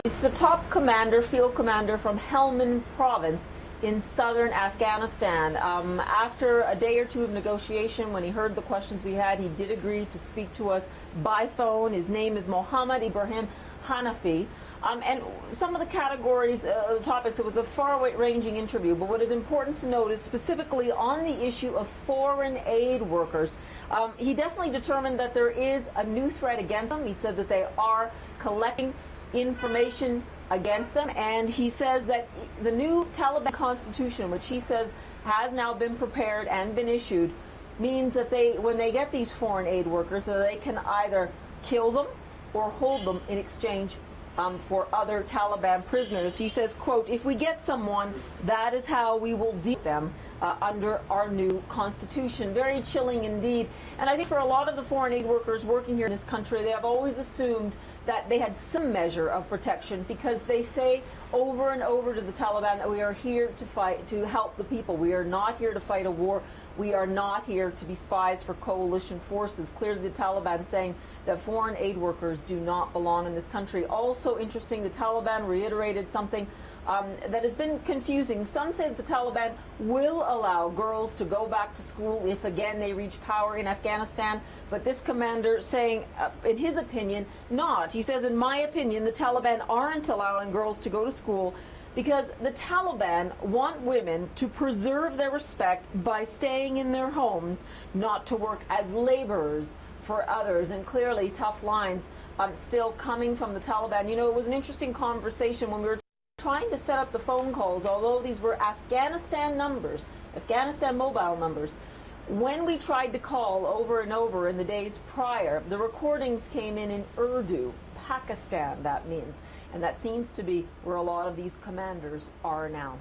He's the top commander, field commander from Helmand province in southern Afghanistan. After a day or two of negotiation, when he heard the questions we had, he did agree to speak to us by phone. His name is Mohammed Ibrahim Hanafi. And some of the categories, topics, it was a far-ranging interview, but what is important to note is specifically on the issue of foreign aid workers. He definitely determined that there is a new threat against them. He said that they are collecting information against them, and he says that the new Taliban constitution, which he says has now been prepared and been issued, means that when they get these foreign aid workers, that they can either kill them or hold them in exchange for other Taliban prisoners. He says, quote, "If we get someone, that is how we will deal with them under our new constitution." Very chilling indeed. And I think for a lot of the foreign aid workers working here in this country, they have always assumed that they had some measure of protection, because they say over and over to the Taliban that we are here to fight, to help the people. We are not here to fight a war. We are not here to be spies for coalition forces. Clearly the Taliban saying that foreign aid workers do not belong in this country. Also interesting, the Taliban reiterated something that has been confusing. Some say that the Taliban will allow girls to go back to school if again they reach power in Afghanistan, but this commander saying, in his opinion, not. He says, in my opinion, the Taliban aren't allowing girls to go to school because the Taliban want women to preserve their respect by staying in their homes, not to work as laborers for others. And clearly tough lines still coming from the Taliban. You know, it was an interesting conversation when we were trying to set up the phone calls, although these were Afghanistan numbers, Afghanistan mobile numbers. When we tried to call over and over in the days prior, the recordings came in Urdu, Pakistan, that means. And that seems to be where a lot of these commanders are now.